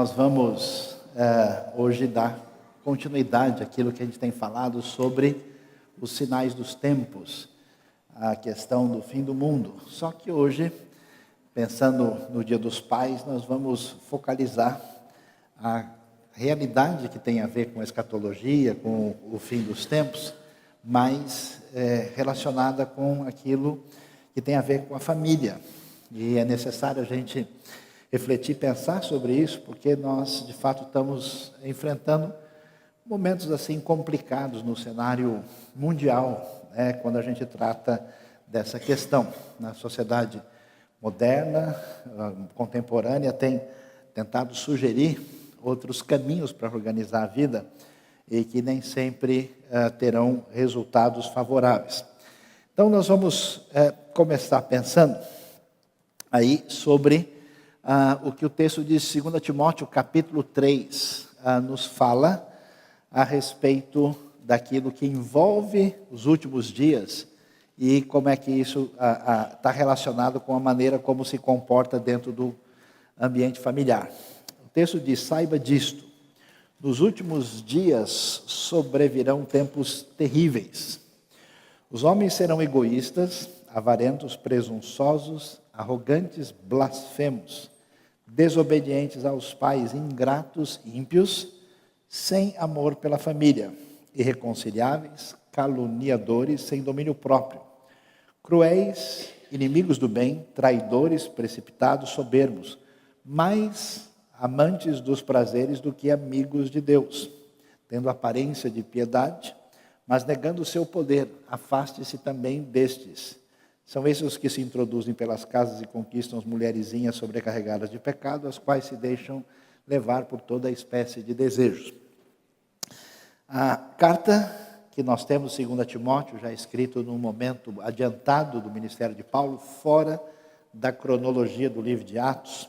Nós vamos hoje dar continuidade àquilo que a gente tem falado sobre os sinais dos tempos, a questão do fim do mundo. Só que hoje, pensando no Dia dos Pais, nós vamos focalizar a realidade que tem a ver com a escatologia, com o fim dos tempos, mas relacionada com aquilo que tem a ver com a família. E é necessário a gente refletir, pensar sobre isso, porque nós, de fato, estamos enfrentando momentos assim complicados no cenário mundial, quando a gente trata dessa questão. Na sociedade moderna, contemporânea, tem tentado sugerir outros caminhos para organizar a vida e que nem sempre terão resultados favoráveis. Então, nós vamos começar pensando aí sobre o que o texto diz, 2 Timóteo capítulo 3, nos fala a respeito daquilo que envolve os últimos dias e como é que isso está relacionado com a maneira como se comporta dentro do ambiente familiar. O texto diz: saiba disto, nos últimos dias sobrevirão tempos terríveis. Os homens serão egoístas, avarentos, presunçosos, arrogantes, blasfemos, desobedientes aos pais, ingratos, ímpios, sem amor pela família, irreconciliáveis, caluniadores, sem domínio próprio, cruéis, inimigos do bem, traidores, precipitados, soberbos, mais amantes dos prazeres do que amigos de Deus, tendo aparência de piedade, mas negando o seu poder. Afaste-se também destes. São esses os que se introduzem pelas casas e conquistam as mulherzinhas sobrecarregadas de pecado, as quais se deixam levar por toda espécie de desejos. A carta que nós temos, 2 Timóteo, já escrito num momento adiantado do ministério de Paulo, fora da cronologia do livro de Atos,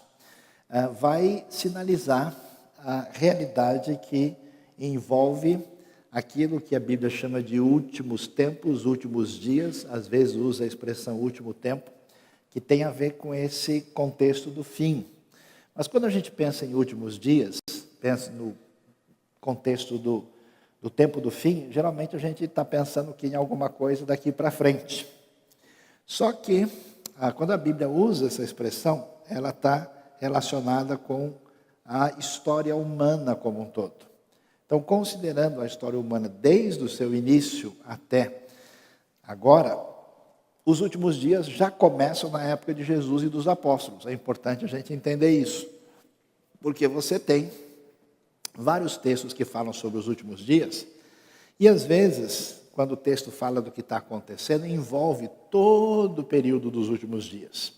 vai sinalizar a realidade que envolve aquilo que a Bíblia chama de últimos tempos, últimos dias, às vezes usa a expressão último tempo, que tem a ver com esse contexto do fim. Mas quando a gente pensa em últimos dias, pensa no contexto do tempo do fim, geralmente a gente está pensando que em alguma coisa daqui para frente. Só que, quando a Bíblia usa essa expressão, ela está relacionada com a história humana como um todo. Então, considerando a história humana desde o seu início até agora, os últimos dias já começam na época de Jesus e dos apóstolos. É importante a gente entender isso, porque você tem vários textos que falam sobre os últimos dias, e às vezes, quando o texto fala do que está acontecendo, envolve todo o período dos últimos dias,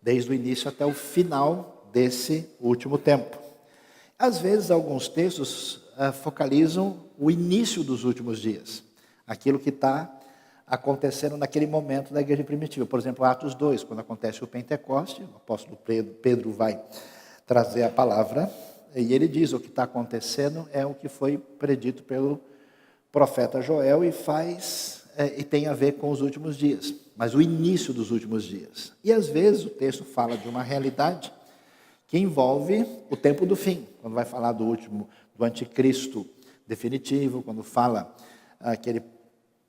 desde o início até o final desse último tempo. Às vezes, alguns textos focalizam o início dos últimos dias, aquilo que está acontecendo naquele momento da igreja primitiva. Por exemplo, Atos 2, quando acontece o Pentecoste, o apóstolo Pedro vai trazer a palavra, e ele diz: o que está acontecendo é o que foi predito pelo profeta Joel e tem a ver com os últimos dias, mas o início dos últimos dias. E às vezes o texto fala de uma realidade que envolve o tempo do fim, quando vai falar do anticristo definitivo, quando fala que ele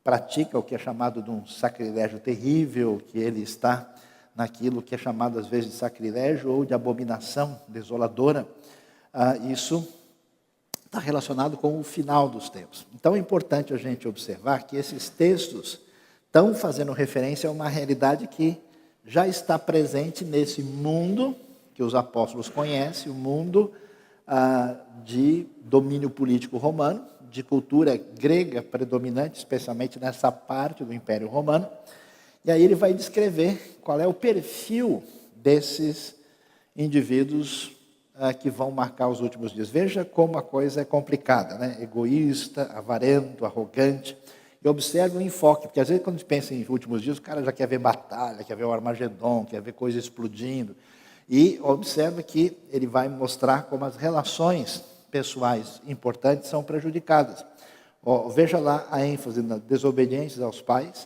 pratica o que é chamado de um sacrilégio terrível, que ele está naquilo que é chamado às vezes de sacrilégio ou de abominação desoladora. Isso está relacionado com o final dos tempos. Então é importante a gente observar que esses textos estão fazendo referência a uma realidade que já está presente nesse mundo que os apóstolos conhecem, o mundo de domínio político romano, de cultura grega predominante, especialmente nessa parte do Império Romano. E aí ele vai descrever qual é o perfil desses indivíduos que vão marcar os últimos dias. Veja como a coisa é complicada, né? Egoísta, avarento, arrogante. E observe o enfoque, porque às vezes quando a gente pensa em últimos dias, o cara já quer ver batalha, quer ver o Armagedon, quer ver coisa explodindo. E observe que ele vai mostrar como as relações pessoais importantes são prejudicadas. Veja lá a ênfase na desobediência aos pais,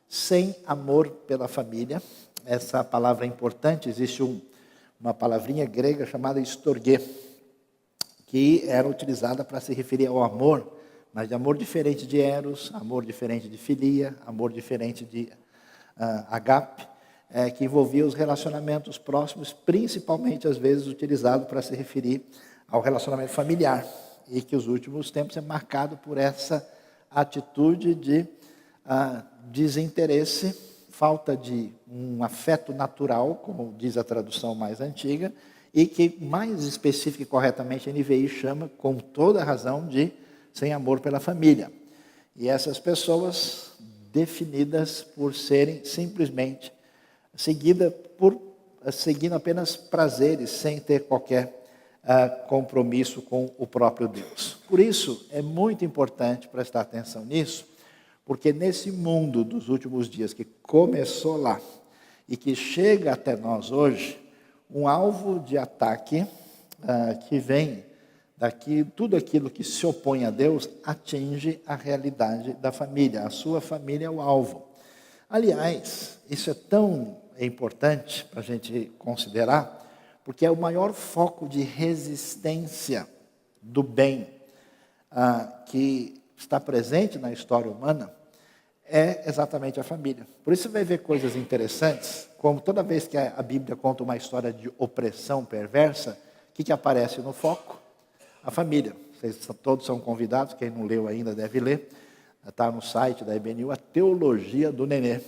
sem amor pela família. Essa palavra é importante, existe uma palavrinha grega chamada storgê, que era utilizada para se referir ao amor, mas de amor diferente de eros, amor diferente de filia, amor diferente de agape, que envolvia os relacionamentos próximos, principalmente às vezes utilizado para se referir ao relacionamento familiar, e que os últimos tempos é marcado por essa atitude de desinteresse, falta de um afeto natural, como diz a tradução mais antiga, e que mais específica e corretamente a NVI chama, com toda razão, de sem amor pela família. E essas pessoas definidas por serem simplesmente seguindo apenas prazeres, sem ter qualquer compromisso com o próprio Deus. Por isso, é muito importante prestar atenção nisso, porque nesse mundo dos últimos dias, que começou lá e que chega até nós hoje, um alvo de ataque que vem daqui, tudo aquilo que se opõe a Deus atinge a realidade da família. A sua família é o alvo. Aliás, isso é tão importante para a gente considerar, porque é o maior foco de resistência do bem que está presente na história humana, é exatamente a família. Por isso você vai ver coisas interessantes, como toda vez que a Bíblia conta uma história de opressão perversa, o que aparece no foco? A família. Vocês todos são convidados, quem não leu ainda deve ler, está no site da IBNU, a Teologia do Nenê,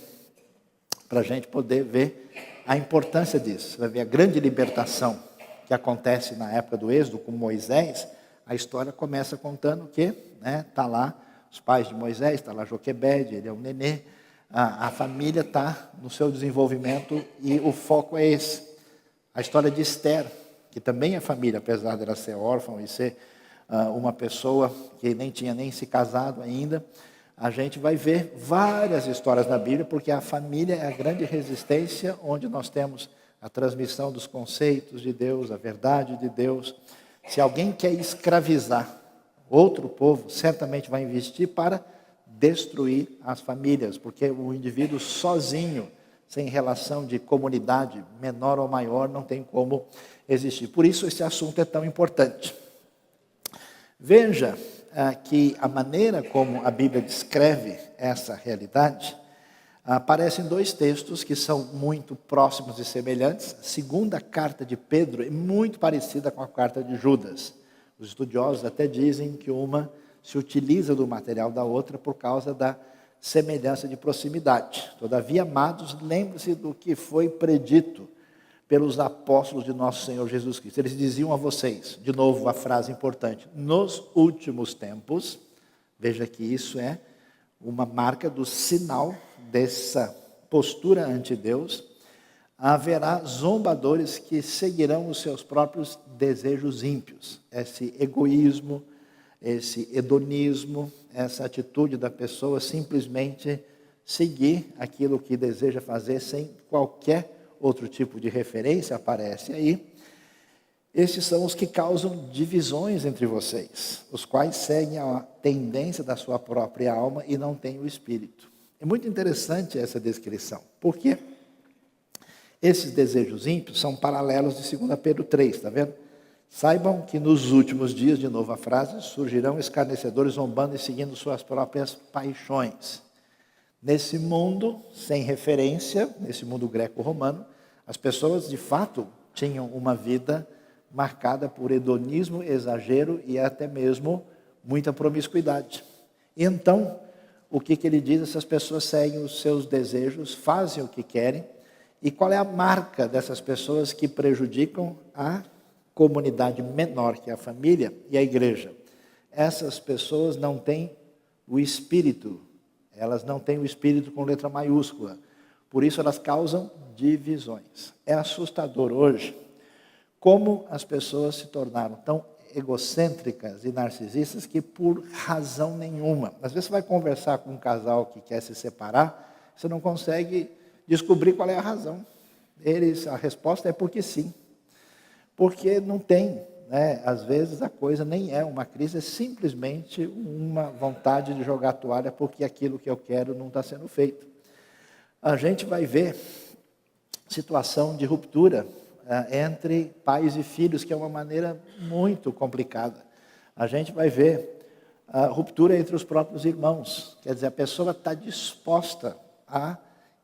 para a gente poder ver a importância disso. Você vai ver a grande libertação que acontece na época do Êxodo com Moisés. A história começa contando que está lá os pais de Moisés, está lá Joquebede, ele é um nenê, a família está no seu desenvolvimento e o foco é esse. A história de Esther, que também é família, apesar de ela ser órfã e ser uma pessoa que nem tinha nem se casado ainda, a gente vai ver várias histórias na Bíblia, porque a família é a grande resistência, onde nós temos a transmissão dos conceitos de Deus, a verdade de Deus. Se alguém quer escravizar outro povo, certamente vai investir para destruir as famílias, porque o indivíduo sozinho, sem relação de comunidade menor ou maior, não tem como existir. Por isso esse assunto é tão importante. Veja que a maneira como a Bíblia descreve essa realidade aparecem dois textos que são muito próximos e semelhantes. A segunda carta de Pedro é muito parecida com a carta de Judas. Os estudiosos até dizem que uma se utiliza do material da outra por causa da semelhança de proximidade. Todavia, amados, lembre-se do que foi predito pelos apóstolos de nosso Senhor Jesus Cristo. Eles diziam a vocês, de novo a frase importante, nos últimos tempos, veja que isso é uma marca do sinal dessa postura ante Deus, haverá zombadores que seguirão os seus próprios desejos ímpios. Esse egoísmo, esse hedonismo, essa atitude da pessoa simplesmente seguir aquilo que deseja fazer sem qualquer outro tipo de referência aparece aí. Esses são os que causam divisões entre vocês, os quais seguem a tendência da sua própria alma e não têm o Espírito. É muito interessante essa descrição, porque esses desejos ímpios são paralelos de 2 Pedro 3, está vendo? Saibam que nos últimos dias, de novo a frase, surgirão escarnecedores zombando e seguindo suas próprias paixões. Nesse mundo sem referência, nesse mundo greco-romano, as pessoas de fato tinham uma vida marcada por hedonismo, exagero e até mesmo muita promiscuidade. E então, o que ele diz? Essas pessoas seguem os seus desejos, fazem o que querem. E qual é a marca dessas pessoas que prejudicam a comunidade menor, que é a família e a igreja? Essas pessoas não têm o Espírito. Elas não têm o Espírito com letra maiúscula. Por isso elas causam divisões. É assustador hoje como as pessoas se tornaram tão egocêntricas e narcisistas que por razão nenhuma. Às vezes você vai conversar com um casal que quer se separar, você não consegue descobrir qual é a razão. A resposta é porque sim. Porque não tem, às vezes a coisa nem é uma crise, é simplesmente uma vontade de jogar a toalha porque aquilo que eu quero não está sendo feito. A gente vai ver situação de ruptura entre pais e filhos, que é uma maneira muito complicada. A gente vai ver a ruptura entre os próprios irmãos. Quer dizer, a pessoa está disposta a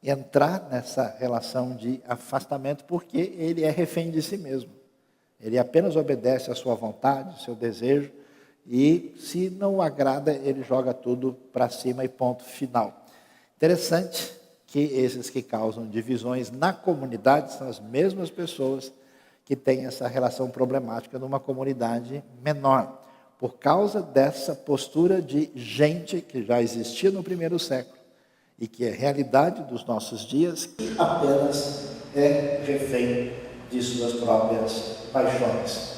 entrar nessa relação de afastamento porque ele é refém de si mesmo. Ele apenas obedece à sua vontade, ao seu desejo, e se não o agrada, ele joga tudo para cima e ponto final. Interessante que esses que causam divisões na comunidade são as mesmas pessoas que têm essa relação problemática numa comunidade menor, por causa dessa postura de gente que já existia no primeiro século e que é realidade dos nossos dias, que apenas é refém de suas próprias paixões.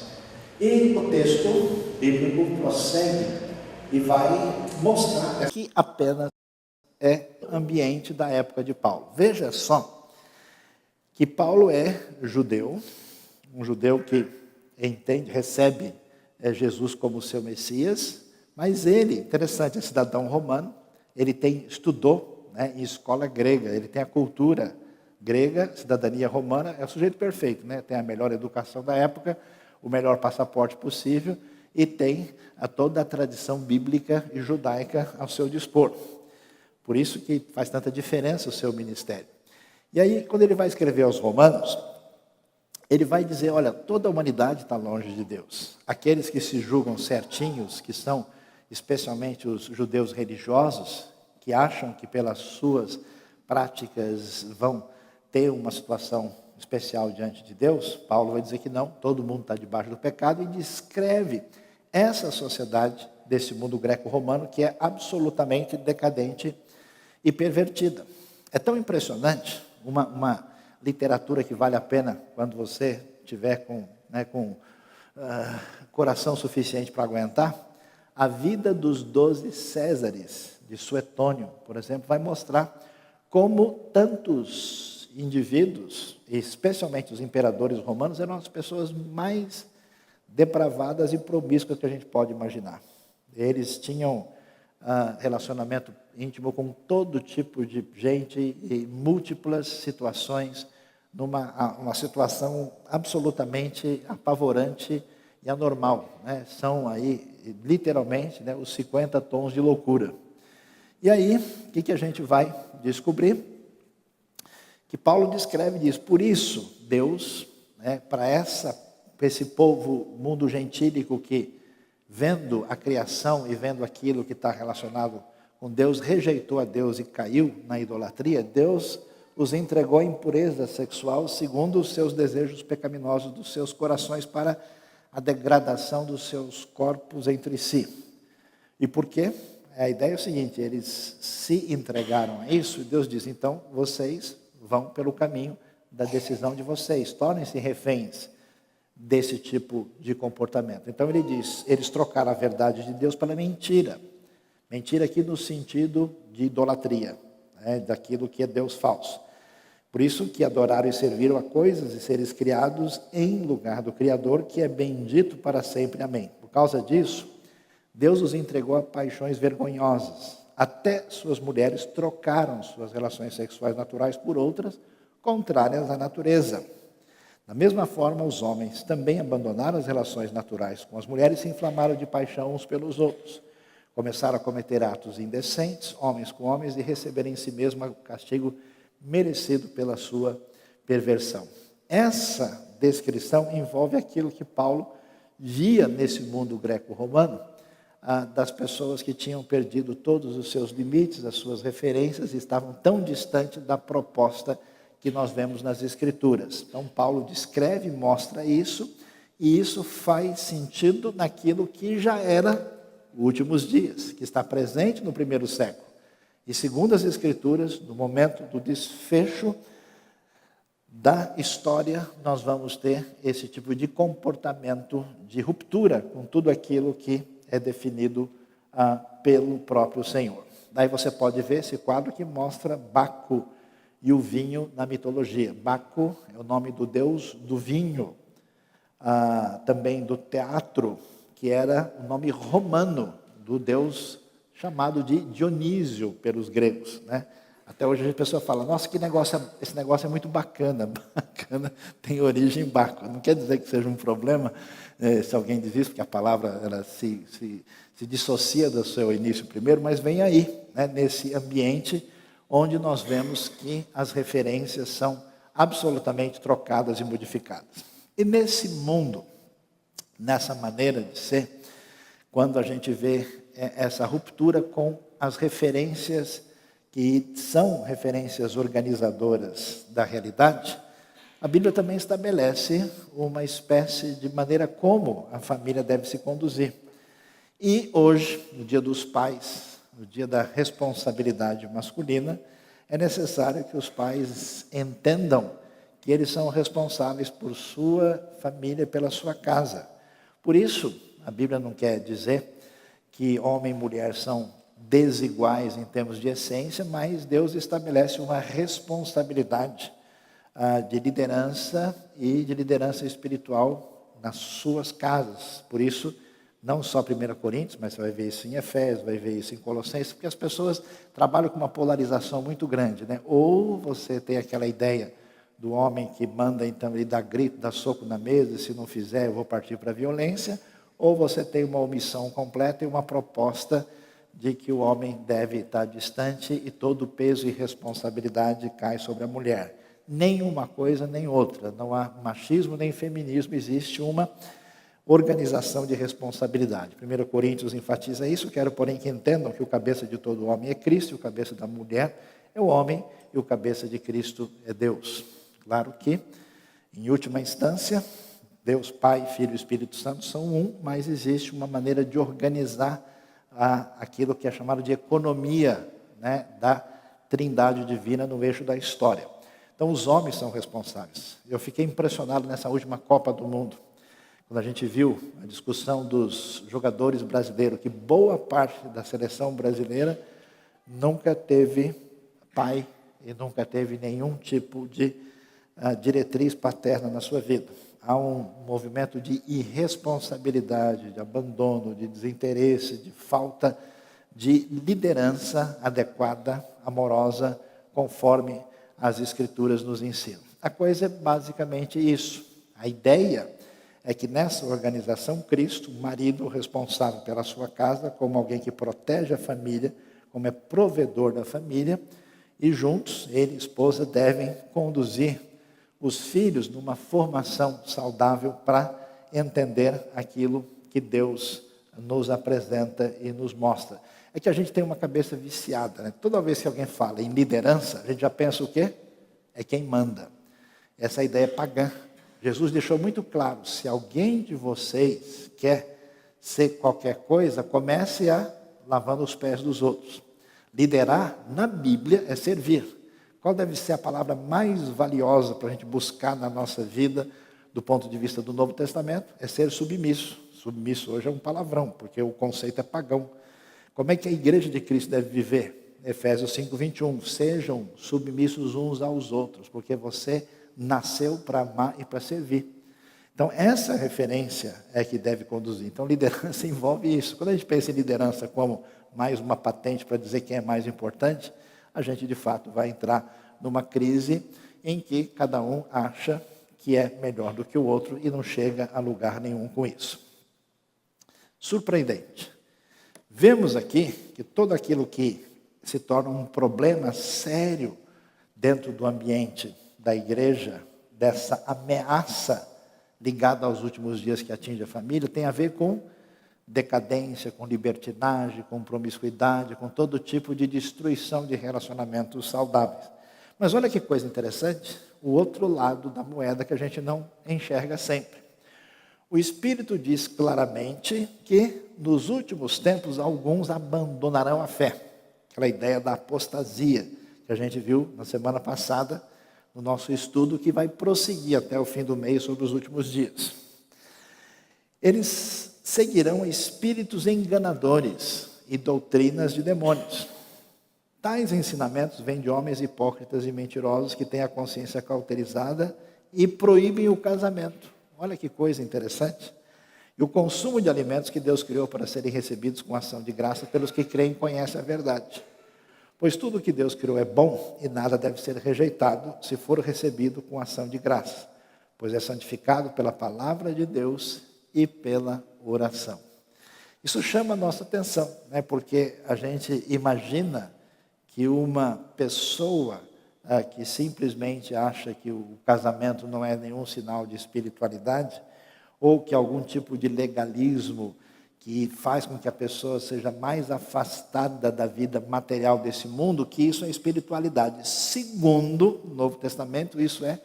E o texto bíblico prossegue e vai mostrar que apenas é ambiente da época de Paulo. Veja só que Paulo é judeu, um judeu que entende, recebe Jesus como seu Messias, mas ele, interessante, é cidadão romano, ele estudou em escola grega, ele tem a cultura grega, cidadania romana, é o sujeito perfeito, tem a melhor educação da época, o melhor passaporte possível e tem toda a tradição bíblica e judaica ao seu dispor. Por isso que faz tanta diferença o seu ministério. E aí, quando ele vai escrever aos Romanos, ele vai dizer, olha, toda a humanidade está longe de Deus. Aqueles que se julgam certinhos, que são especialmente os judeus religiosos, que acham que pelas suas práticas vão ter uma situação especial diante de Deus, Paulo vai dizer que não, todo mundo está debaixo do pecado, e descreve essa sociedade desse mundo greco-romano que é absolutamente decadente e pervertida. É tão impressionante, uma literatura que vale a pena quando você tiver com coração suficiente para aguentar. A vida dos 12 Césares, de Suetônio, por exemplo, vai mostrar como tantos indivíduos, especialmente os imperadores romanos, eram as pessoas mais depravadas e promíscuas que a gente pode imaginar. Eles tinham relacionamento íntimo com todo tipo de gente e múltiplas situações, uma situação absolutamente apavorante e anormal. São aí, literalmente, os 50 tons de loucura. E aí, o que a gente vai descobrir? Que Paulo descreve disso. Por isso, Deus, para esse povo mundo gentílico que, vendo a criação e vendo aquilo que está relacionado com Deus, rejeitou a Deus e caiu na idolatria, Deus os entregou à impureza sexual segundo os seus desejos pecaminosos dos seus corações para a degradação dos seus corpos entre si. E por quê? A ideia é o seguinte, eles se entregaram a isso e Deus diz, então vocês vão pelo caminho da decisão de vocês, tornem-se reféns desse tipo de comportamento. Então ele diz, eles trocaram a verdade de Deus pela mentira. Mentira aqui no sentido de idolatria, daquilo que é Deus falso. Por isso que adoraram e serviram a coisas e seres criados em lugar do Criador, que é bendito para sempre. Amém. Por causa disso, Deus os entregou a paixões vergonhosas. Até suas mulheres trocaram suas relações sexuais naturais por outras contrárias à natureza. Da mesma forma, os homens também abandonaram as relações naturais com as mulheres e se inflamaram de paixão uns pelos outros. Começaram a cometer atos indecentes, homens com homens, e receberem em si mesmo o castigo merecido pela sua perversão. Essa descrição envolve aquilo que Paulo via nesse mundo greco-romano, das pessoas que tinham perdido todos os seus limites, as suas referências, e estavam tão distantes da proposta que nós vemos nas Escrituras. Então, Paulo descreve e mostra isso, e isso faz sentido naquilo que já era últimos dias, que está presente no primeiro século. E segundo as Escrituras, no momento do desfecho da história, nós vamos ter esse tipo de comportamento de ruptura com tudo aquilo que é definido pelo próprio Senhor. Daí você pode ver esse quadro que mostra Baco e o vinho na mitologia. Baco é o nome do deus do vinho, também do teatro, que era o nome romano do deus chamado de Dionísio pelos gregos. Até hoje a pessoa fala, nossa, esse negócio é muito bacana. Bacana tem origem em Baco. Não quer dizer que seja um problema se alguém diz isso, porque a palavra ela se dissocia do seu início primeiro, mas vem aí, né, nesse ambiente onde nós vemos que as referências são absolutamente trocadas e modificadas. E nesse mundo, nessa maneira de ser, quando a gente vê essa ruptura com as referências que são referências organizadoras da realidade, a Bíblia também estabelece uma espécie de maneira como a família deve se conduzir. E hoje, no Dia dos Pais, no dia da responsabilidade masculina, é necessário que os pais entendam que eles são responsáveis por sua família, pela sua casa. Por isso, a Bíblia não quer dizer que homem e mulher são desiguais em termos de essência, mas Deus estabelece uma responsabilidade de liderança e de liderança espiritual nas suas casas. Por isso, não só 1 Coríntios, mas você vai ver isso em Efésios, vai ver isso em Colossenses, porque as pessoas trabalham com uma polarização muito grande, né? Ou você tem aquela ideia do homem que manda, então, ele dá grito, dá soco na mesa, e se não fizer eu vou partir para a violência, ou você tem uma omissão completa e uma proposta de que o homem deve estar distante e todo o peso e responsabilidade cai sobre a mulher. Nem uma coisa, nem outra. Não há machismo nem feminismo, existe uma organização de responsabilidade. 1 Coríntios enfatiza isso, quero, porém, que entendam que o cabeça de todo homem é Cristo, e o cabeça da mulher é o homem, e o cabeça de Cristo é Deus. Claro que, em última instância, Deus, Pai, Filho e Espírito Santo são um, mas existe uma maneira de organizar aquilo que é chamado de economia, né, da trindade divina no eixo da história. Então, os homens são responsáveis. Eu fiquei impressionado nessa última Copa do Mundo, quando a gente viu a discussão dos jogadores brasileiros, que boa parte da seleção brasileira nunca teve pai e nunca teve nenhum tipo de diretriz paterna na sua vida. Há um movimento de irresponsabilidade, de abandono, de desinteresse, de falta de liderança adequada, amorosa, conforme as Escrituras nos ensinam. A coisa é basicamente isso. A ideia é que nessa organização, Cristo, o marido responsável pela sua casa, como alguém que protege a família, como é provedor da família, e juntos, ele e a esposa devem conduzir os filhos numa formação saudável para entender aquilo que Deus nos apresenta e nos mostra. É que a gente tem uma cabeça viciada, né? Toda vez que alguém fala em liderança, a gente já pensa o quê? É quem manda. Essa ideia é pagã. Jesus deixou muito claro, se alguém de vocês quer ser qualquer coisa, comece lavando os pés dos outros. Liderar, na Bíblia, é servir. Qual deve ser a palavra mais valiosa para a gente buscar na nossa vida, do ponto de vista do Novo Testamento? É ser submisso. Submisso hoje é um palavrão, porque o conceito é pagão. Como é que a igreja de Cristo deve viver? Efésios 5:21. Sejam submissos uns aos outros, porque você nasceu para amar e para servir. Então, essa referência é que deve conduzir. Então, liderança envolve isso. Quando a gente pensa em liderança como mais uma patente para dizer quem é mais importante, a gente, de fato, vai entrar numa crise em que cada um acha que é melhor do que o outro e não chega a lugar nenhum com isso. Surpreendente. Vemos aqui que tudo aquilo que se torna um problema sério dentro do ambiente da igreja, dessa ameaça ligada aos últimos dias que atinge a família, tem a ver com decadência, com libertinagem, com promiscuidade, com todo tipo de destruição de relacionamentos saudáveis. Mas olha que coisa interessante, o outro lado da moeda que a gente não enxerga sempre. O Espírito diz claramente que nos últimos tempos alguns abandonarão a fé. Aquela ideia da apostasia que a gente viu na semana passada no nosso estudo, que vai prosseguir até o fim do mês sobre os últimos dias. Eles seguirão espíritos enganadores e doutrinas de demônios. Tais ensinamentos vêm de homens hipócritas e mentirosos que têm a consciência cauterizada e proíbem o casamento. Olha que coisa interessante. E o consumo de alimentos que Deus criou para serem recebidos com ação de graça pelos que creem e conhecem a verdade. Pois tudo que Deus criou é bom e nada deve ser rejeitado se for recebido com ação de graça, pois é santificado pela palavra de Deus e pela oração. Isso chama a nossa atenção, né? Porque a gente imagina que uma pessoa que simplesmente acha que o casamento não é nenhum sinal de espiritualidade, ou que algum tipo de legalismo que faz com que a pessoa seja mais afastada da vida material desse mundo, que isso é espiritualidade. Segundo o Novo Testamento, isso é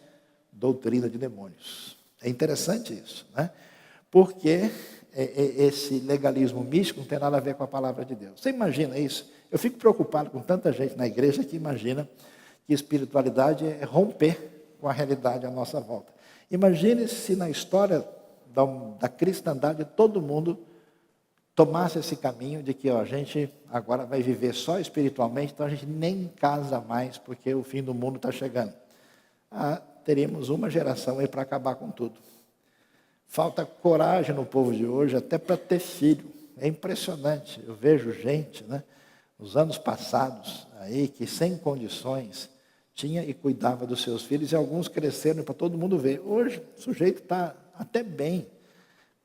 doutrina de demônios. É interessante isso, né? Porque esse legalismo místico não tem nada a ver com a palavra de Deus. Você imagina isso? Eu fico preocupado com tanta gente na igreja que imagina que espiritualidade é romper com a realidade à nossa volta. Imagine se na história da cristandade todo mundo tomasse esse caminho de que a gente agora vai viver só espiritualmente, então a gente nem casa mais porque o fim do mundo está chegando. Teríamos uma geração aí para acabar com tudo. Falta coragem no povo de hoje até para ter filho. É impressionante. Eu vejo gente, né, nos anos passados aí que sem condições tinha e cuidava dos seus filhos, e alguns cresceram para todo mundo ver. Hoje o sujeito está até bem,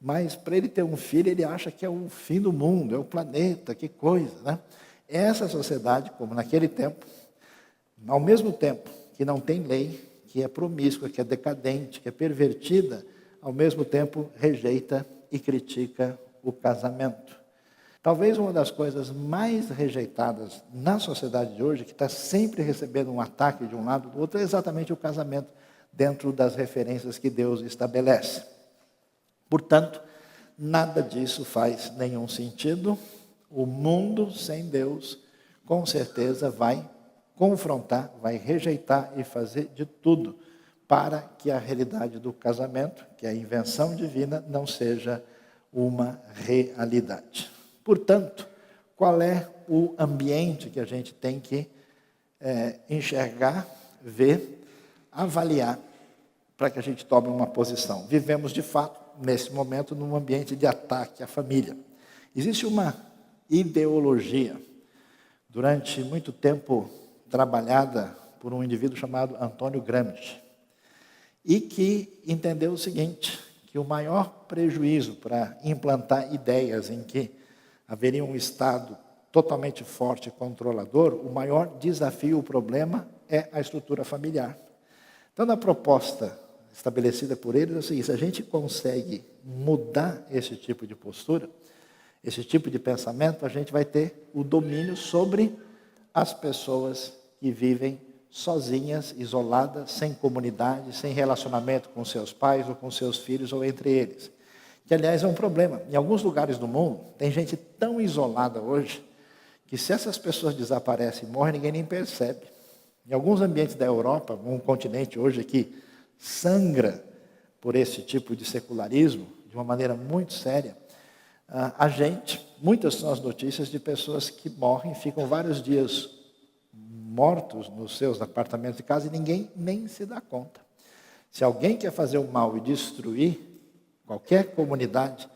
mas para ele ter um filho, ele acha que é o fim do mundo, é o planeta, que coisa, né? Essa sociedade, como naquele tempo, ao mesmo tempo que não tem lei, que é promíscua, que é decadente, que é pervertida, ao mesmo tempo rejeita e critica o casamento. Talvez uma das coisas mais rejeitadas na sociedade de hoje, que está sempre recebendo um ataque de um lado ou do outro, é exatamente o casamento dentro das referências que Deus estabelece. Portanto, nada disso faz nenhum sentido. O mundo sem Deus, com certeza, vai confrontar, vai rejeitar e fazer de tudo para que a realidade do casamento, que é a invenção divina, não seja uma realidade. Portanto, qual é o ambiente que a gente tem que enxergar, ver, avaliar, para que a gente tome uma posição? Vivemos, de fato, nesse momento, num ambiente de ataque à família. Existe uma ideologia, durante muito tempo trabalhada por um indivíduo chamado Antônio Gramsci, e que entendeu o seguinte, que o maior prejuízo para implantar ideias em que haveria um Estado totalmente forte e controlador, o maior desafio, o problema, é a estrutura familiar. Então, na proposta estabelecida por eles, é o seguinte: se a gente consegue mudar esse tipo de postura, esse tipo de pensamento, a gente vai ter o domínio sobre as pessoas que vivem sozinhas, isoladas, sem comunidade, sem relacionamento com seus pais ou com seus filhos ou entre eles. Que, aliás, é um problema. Em alguns lugares do mundo, tem gente tão isolada hoje, que se essas pessoas desaparecem e morrem, ninguém nem percebe. Em alguns ambientes da Europa, um continente hoje que sangra por esse tipo de secularismo, de uma maneira muito séria, muitas são as notícias de pessoas que morrem, ficam vários dias mortos nos seus apartamentos e casa e ninguém nem se dá conta. Se alguém quer fazer o mal e destruir qualquer comunidade,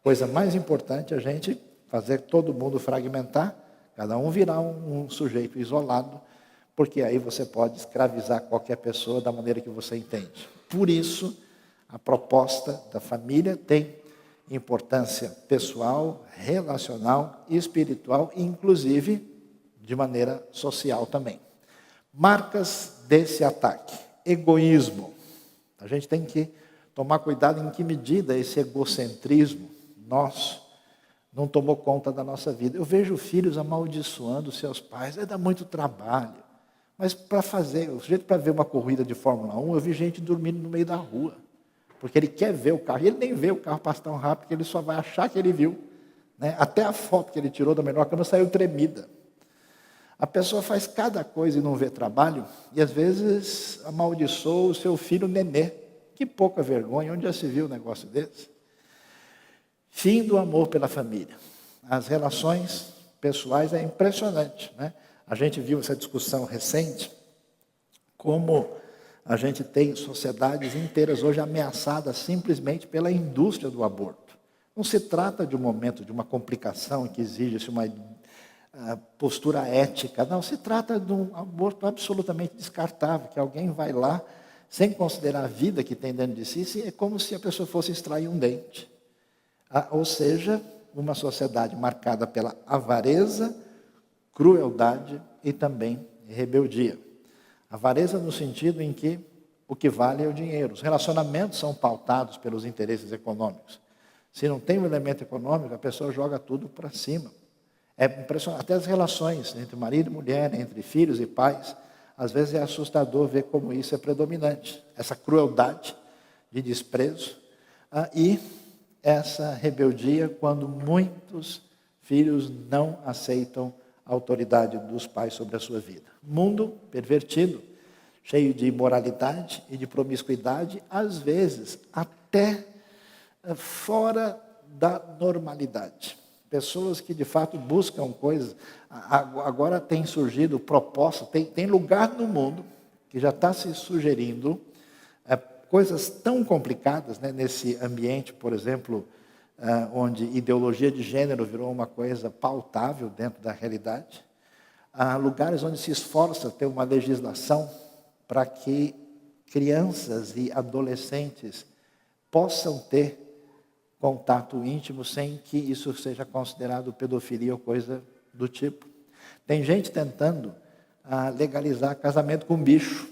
coisa mais importante é a gente fazer todo mundo fragmentar, cada um virar um sujeito isolado, porque aí você pode escravizar qualquer pessoa da maneira que você entende. Por isso, a proposta da família tem importância pessoal, relacional, espiritual e, inclusive, de maneira social também. Marcas desse ataque: egoísmo. A gente tem que tomar cuidado em que medida esse egocentrismo nosso não tomou conta da nossa vida. Eu vejo filhos amaldiçoando seus pais, dá muito trabalho. Mas para fazer, o sujeito para ver uma corrida de Fórmula 1, eu vi gente dormindo no meio da rua, porque ele quer ver o carro, e ele nem vê o carro passar tão rápido, que ele só vai achar que ele viu, né? Até a foto que ele tirou da menor câmera saiu tremida. A pessoa faz cada coisa e não vê trabalho, e às vezes amaldiçoa o seu filho nenê. Que pouca vergonha, onde já se viu um negócio desse? Fim do amor pela família. As relações pessoais é impressionante, né? A gente viu essa discussão recente, como a gente tem sociedades inteiras hoje ameaçadas simplesmente pela indústria do aborto. Não se trata de um momento, de uma complicação que exige uma postura ética. Não, se trata de um aborto absolutamente descartável, que alguém vai lá, sem considerar a vida que tem dentro de si, é como se a pessoa fosse extrair um dente. Ou seja, uma sociedade marcada pela avareza, crueldade e também rebeldia. Avareza no sentido em que o que vale é o dinheiro. Os relacionamentos são pautados pelos interesses econômicos. Se não tem um elemento econômico, a pessoa joga tudo para cima. É impressionante. Até as relações entre marido e mulher, entre filhos e pais, às vezes é assustador ver como isso é predominante. Essa crueldade de desprezo e essa rebeldia quando muitos filhos não aceitam a autoridade dos pais sobre a sua vida. Mundo pervertido, cheio de imoralidade e de promiscuidade, às vezes até fora da normalidade. Pessoas que de fato buscam coisas. Agora tem surgido proposta, tem lugar no mundo que já está se sugerindo coisas tão complicadas, né, nesse ambiente, por exemplo, onde ideologia de gênero virou uma coisa pautável dentro da realidade. Há lugares onde se esforça ter uma legislação para que crianças e adolescentes possam ter contato íntimo sem que isso seja considerado pedofilia ou coisa do tipo. Tem gente tentando legalizar casamento com bicho.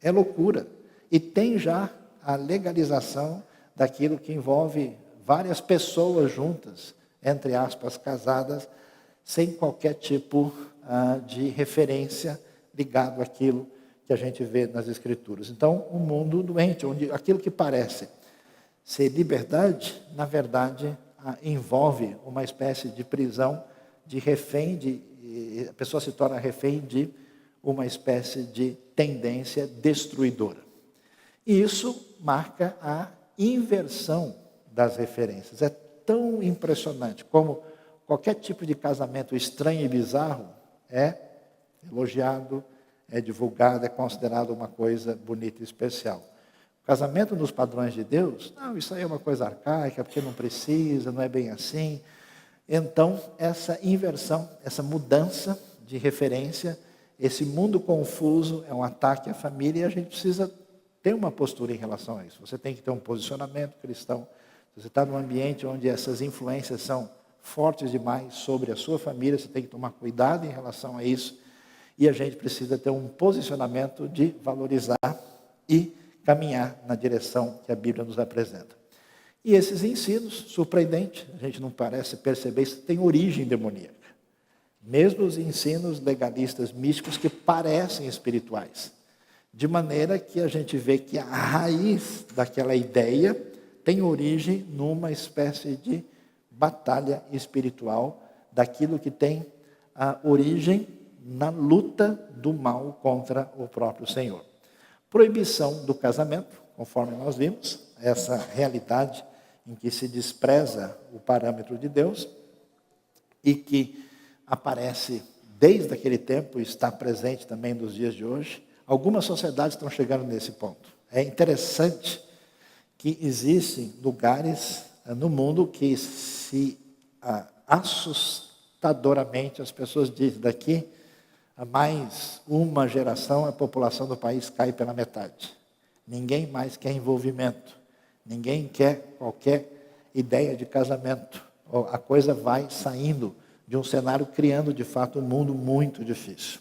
É loucura. E tem já a legalização daquilo que envolve várias pessoas juntas, entre aspas, casadas, sem qualquer tipo de referência ligado àquilo que a gente vê nas Escrituras. Então, um mundo doente, onde aquilo que parece ser liberdade, na verdade, envolve uma espécie de prisão, de refém, a pessoa se torna refém de uma espécie de tendência destruidora. E isso marca a inversão das referências. É tão impressionante como qualquer tipo de casamento estranho e bizarro é elogiado, é divulgado, é considerado uma coisa bonita e especial. Casamento nos padrões de Deus, não, isso aí é uma coisa arcaica, porque não precisa, não é bem assim. Então, essa inversão, essa mudança de referência, esse mundo confuso é um ataque à família e a gente precisa ter uma postura em relação a isso. Você tem que ter um posicionamento cristão. Se você está num ambiente onde essas influências são fortes demais sobre a sua família, você tem que tomar cuidado em relação a isso. E a gente precisa ter um posicionamento de valorizar e caminhar na direção que a Bíblia nos apresenta. E esses ensinos, surpreendente, a gente não parece perceber, isso tem origem demoníaca. Mesmo os ensinos legalistas místicos que parecem espirituais. De maneira que a gente vê que a raiz daquela ideia tem origem numa espécie de batalha espiritual, daquilo que tem a origem na luta do mal contra o próprio Senhor. Proibição do casamento, conforme nós vimos, essa realidade em que se despreza o parâmetro de Deus e que aparece desde aquele tempo e está presente também nos dias de hoje. Algumas sociedades estão chegando nesse ponto. É interessante que existem lugares no mundo que se assustadoramente as pessoas dizem daqui a mais uma geração, a população do país cai pela metade. Ninguém mais quer envolvimento. Ninguém quer qualquer ideia de casamento. A coisa vai saindo de um cenário, criando de fato um mundo muito difícil.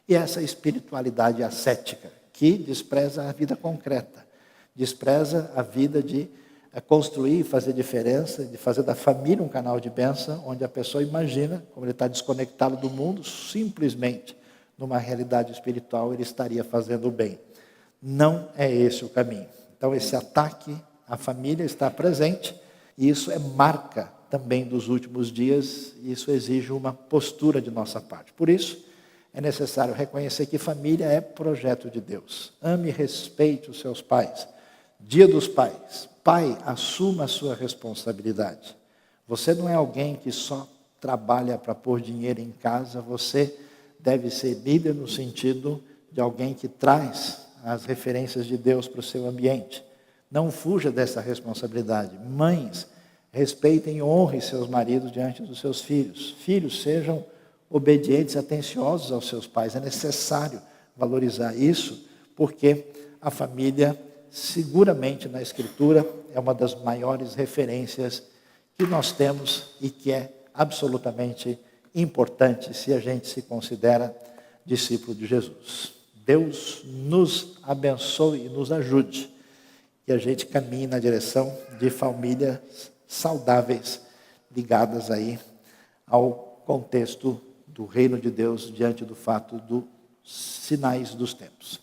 E essa espiritualidade ascética, que despreza a vida concreta, despreza a vida de construir, fazer diferença, de fazer da família um canal de bênção, onde a pessoa imagina, como ele está desconectado do mundo, simplesmente numa realidade espiritual, ele estaria fazendo o bem. Não é esse o caminho. Então, esse ataque à família está presente, e isso é marca também dos últimos dias, e isso exige uma postura de nossa parte. Por isso, é necessário reconhecer que família é projeto de Deus. Ame e respeite os seus pais. Dia dos Pais. Pai, assuma a sua responsabilidade. Você não é alguém que só trabalha para pôr dinheiro em casa, você deve ser líder no sentido de alguém que traz as referências de Deus para o seu ambiente. Não fuja dessa responsabilidade. Mães, Respeitem e honrem seus maridos diante dos seus filhos. Filhos, sejam obedientes e atenciosos aos seus pais. É necessário valorizar isso, porque a família, seguramente na Escritura, é uma das maiores referências que nós temos e que é absolutamente importante se a gente se considera discípulo de Jesus. Deus nos abençoe e nos ajude, que a gente caminhe na direção de famílias saudáveis, ligadas aí ao contexto do reino de Deus diante do fato dos sinais dos tempos.